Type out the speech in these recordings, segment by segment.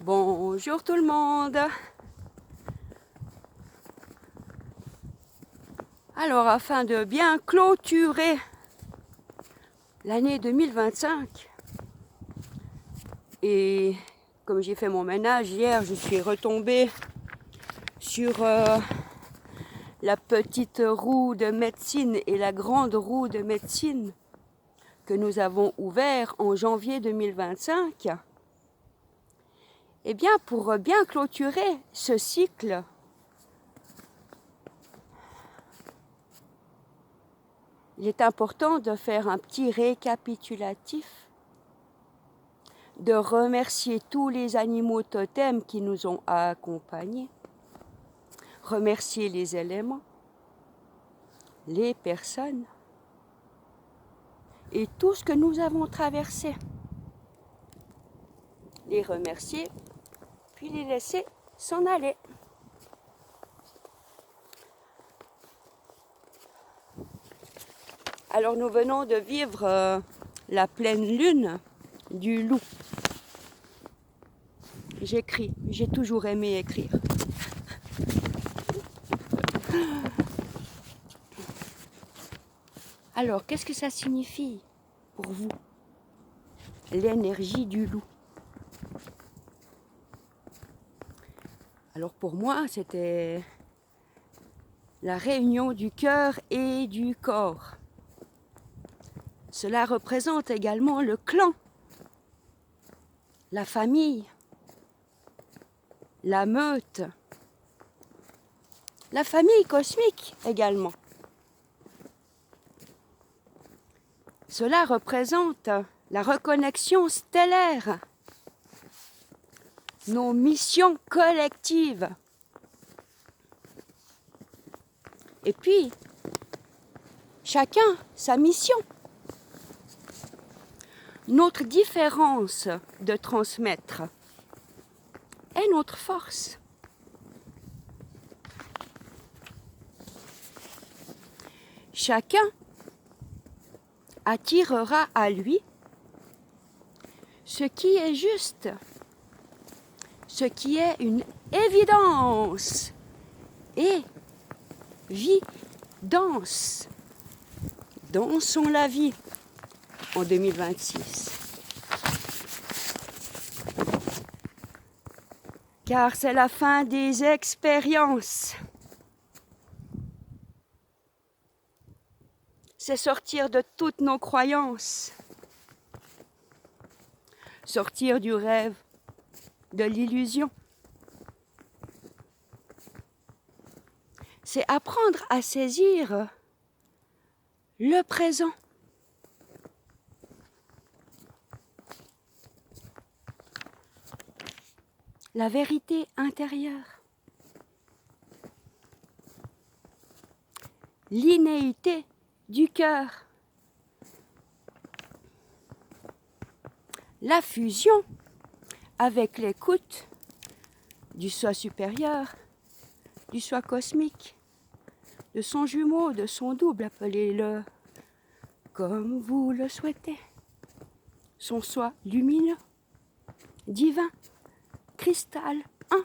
Bonjour tout le monde. Alors, afin de bien clôturer l'année 2025, et comme j'ai fait mon ménage hier, je suis retombée sur la petite roue de médecine et la grande roue de médecine que nous avons ouvert en janvier 2025. Eh bien, pour bien clôturer ce cycle, il est important de faire un petit récapitulatif, de remercier tous les animaux totems qui nous ont accompagnés, remercier les éléments, les personnes et tout ce que nous avons traversé. Les remercier, puis les laisser s'en aller. Alors nous venons de vivre la pleine lune du loup. J'écris, j'ai toujours aimé écrire. Alors, qu'est-ce que ça signifie pour vous, l'énergie du loup? Alors pour moi, c'était la réunion du cœur et du corps. Cela représente également le clan, la famille, la meute, la famille cosmique également. Cela représente la reconnexion stellaire, nos missions collectives. Et puis, chacun sa mission. Notre différence de transmettre est notre force. Chacun attirera à lui ce qui est juste, ce qui est une évidence et danse. Dansons la vie en 2026. Car c'est la fin des expériences. C'est sortir de toutes nos croyances. Sortir du rêve, de l'illusion. C'est apprendre à saisir le présent. La vérité intérieure. L'innéité du cœur. La fusion avec l'écoute du soi supérieur, du soi cosmique, de son jumeau, de son double, appelez-le comme vous le souhaitez. Son soi lumineux, divin, cristal 1.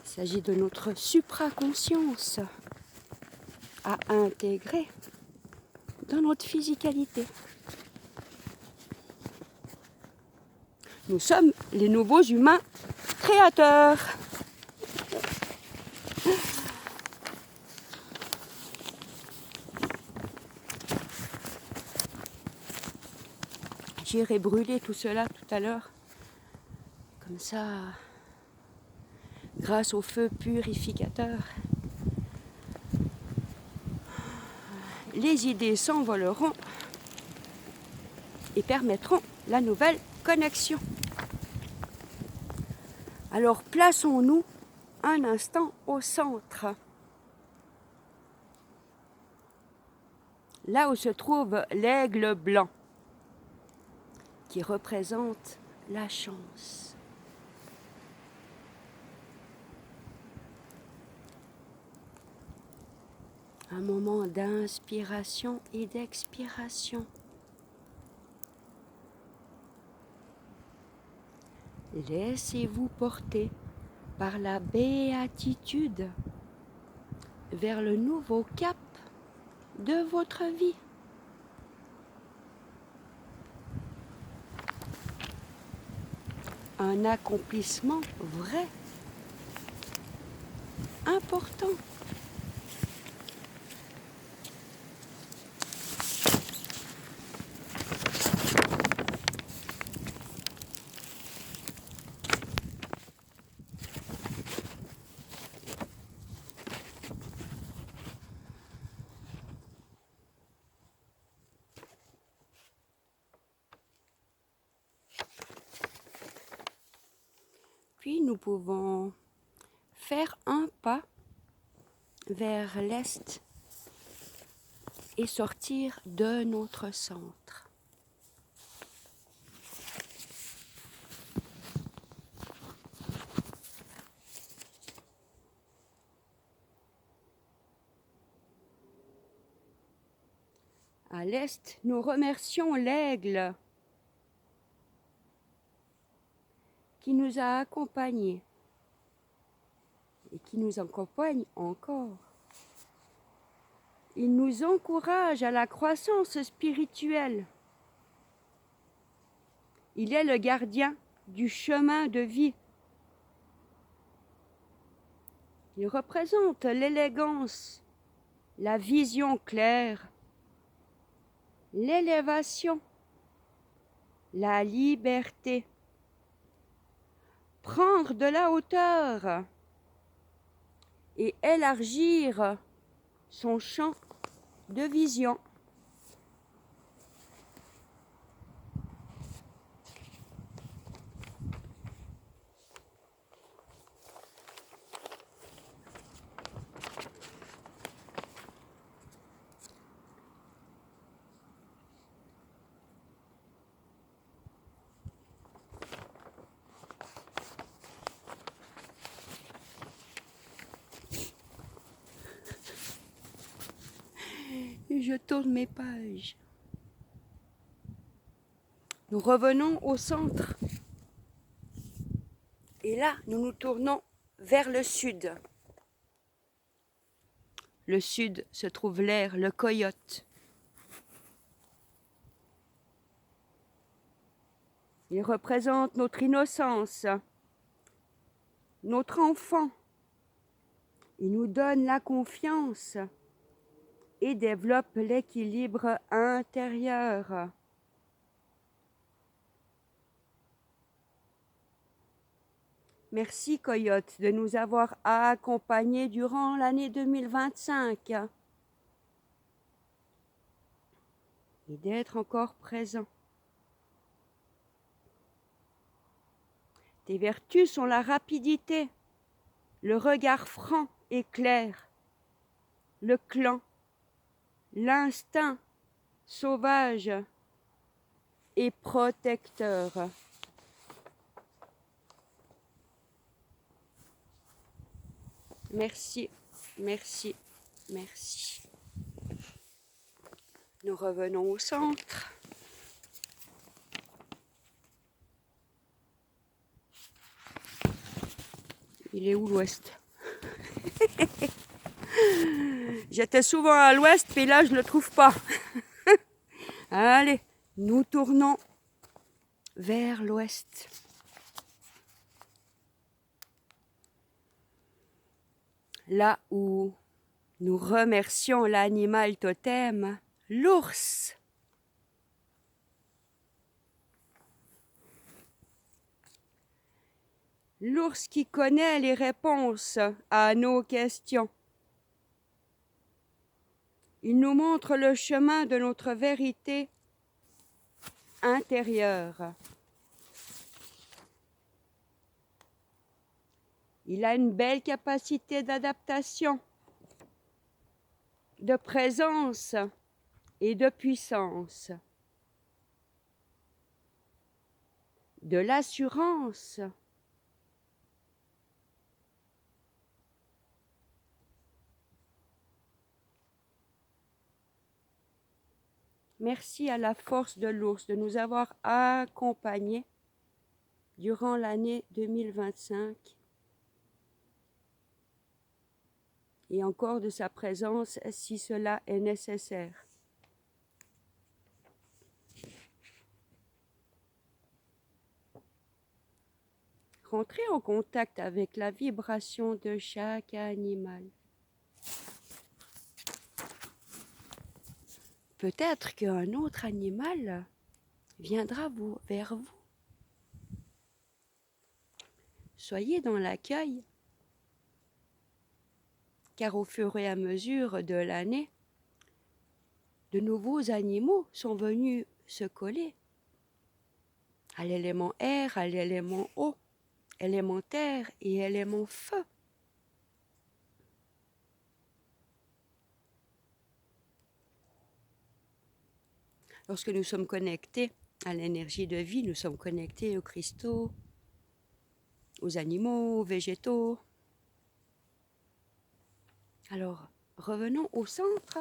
Il s'agit de notre supraconscience à intégrer dans notre physicalité. Nous sommes les nouveaux humains créateurs. J'irai brûler tout cela tout à l'heure. Comme ça, grâce au feu purificateur, les idées s'envoleront et permettront la nouvelle connexion. Alors plaçons-nous un instant au centre, là où se trouve l'aigle blanc, qui représente la chance. Un moment d'inspiration et d'expiration. Laissez-vous porter par la béatitude vers le nouveau cap de votre vie. Un accomplissement vrai, important. Puis nous pouvons faire un pas vers l'est et sortir de notre centre. À l'est, nous remercions l'aigle qui nous a accompagnés et qui nous accompagne encore. Il nous encourage à la croissance spirituelle. Il est le gardien du chemin de vie. Il représente l'élégance, la vision claire, l'élévation, la liberté. Prendre de la hauteur et élargir son champ de vision. Et je tourne mes pages. Nous revenons au centre. Et là, nous nous tournons vers le sud. Le sud se trouve l'air, le coyote. Il représente notre innocence, notre enfant. Il nous donne la confiance et développe l'équilibre intérieur. Merci Coyote de nous avoir accompagnés durant l'année 2025 et d'être encore présent. Tes vertus sont la rapidité, le regard franc et clair, le clan, l'instinct sauvage et protecteur. Merci, merci, merci. Nous revenons au centre. Il est où l'ouest? J'étais souvent à l'ouest, puis là je ne le trouve pas. Allez, nous tournons vers l'ouest. Là où nous remercions l'animal totem, l'ours. L'ours qui connaît les réponses à nos questions. Il nous montre le chemin de notre vérité intérieure. Il a une belle capacité d'adaptation, de présence et de puissance, de l'assurance. Merci à la force de l'ours de nous avoir accompagnés durant l'année 2025 et encore de sa présence si cela est nécessaire. Rentrez en contact avec la vibration de chaque animal. Peut-être qu'un autre animal viendra vers vous. Soyez dans l'accueil, car au fur et à mesure de l'année, de nouveaux animaux sont venus se coller à l'élément air, à l'élément eau, élément terre et élément feu. Lorsque nous sommes connectés à l'énergie de vie, nous sommes connectés aux cristaux, aux animaux, aux végétaux. Alors, revenons au centre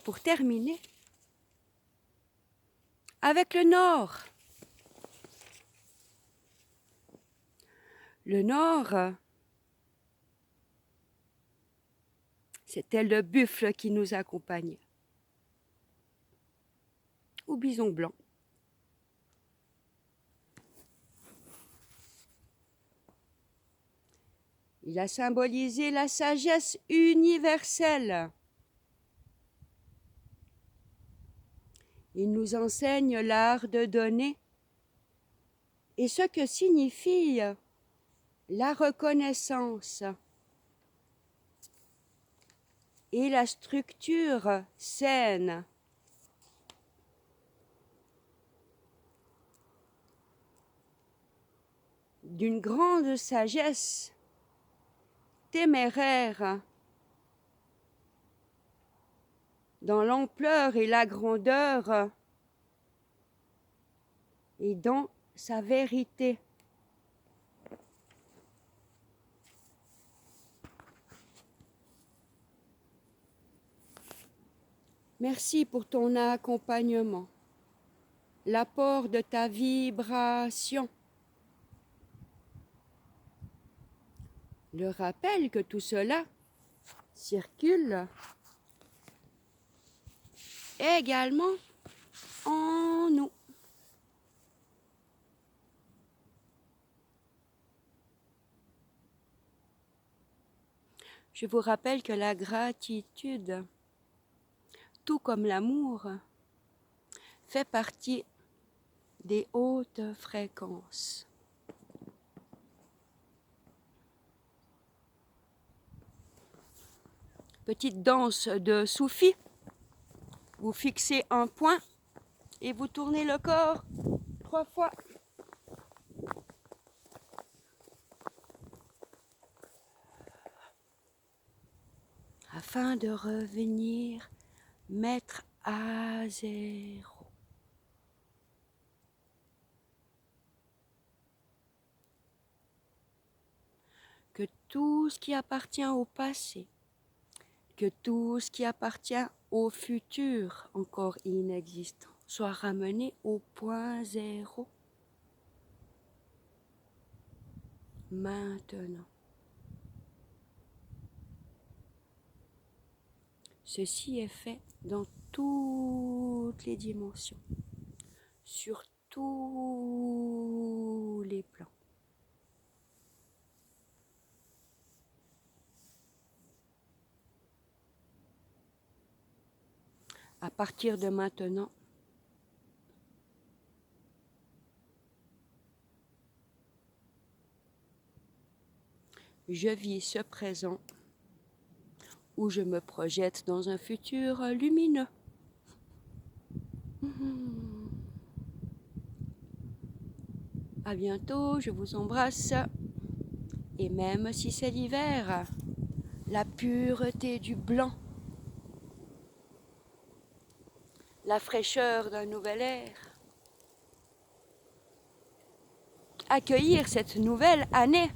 pour terminer avec le nord. Le nord, c'était le buffle qui nous accompagnait, ou bison blanc. Il a symbolisé la sagesse universelle. Il nous enseigne l'art de donner et ce que signifie la reconnaissance et la structure saine. D'une grande sagesse téméraire dans l'ampleur et la grandeur et dans sa vérité. Merci pour ton accompagnement, l'apport de ta vibration, le rappel que tout cela circule également en nous. Je vous rappelle que la gratitude, tout comme l'amour, fait partie des hautes fréquences. Petite danse de soufi. Vous fixez un point et vous tournez le corps 3 fois. Afin de revenir mettre à zéro. Que tout ce qui appartient au passé, que tout ce qui appartient au futur encore inexistant soit ramené au point zéro. Maintenant. Ceci est fait dans toutes les dimensions, sur tous les plans. À partir de maintenant, je vis ce présent où je me projette dans un futur lumineux. À bientôt, je vous embrasse. Et même si c'est l'hiver, la pureté du blanc, la fraîcheur d'un nouvel air, accueillir cette nouvelle année.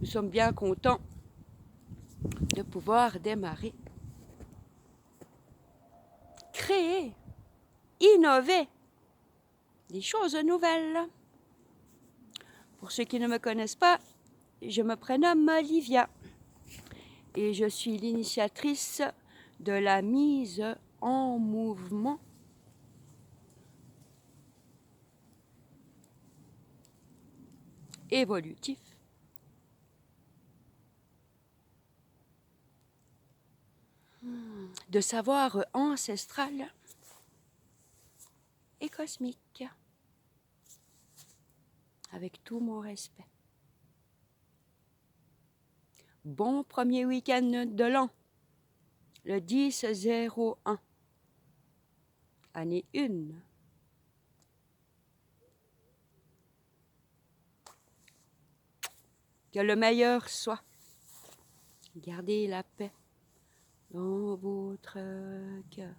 Nous sommes bien contents de pouvoir démarrer, créer innover des choses nouvelles. Pour ceux qui ne me connaissent pas, je me prénomme Livia et je suis l'initiatrice de la mise en mouvement évolutif de savoir ancestral et cosmique, avec tout mon respect. Bon premier week-end de l'an, le 10-01, année 1. Que le meilleur soit. Gardez la paix dans votre cœur.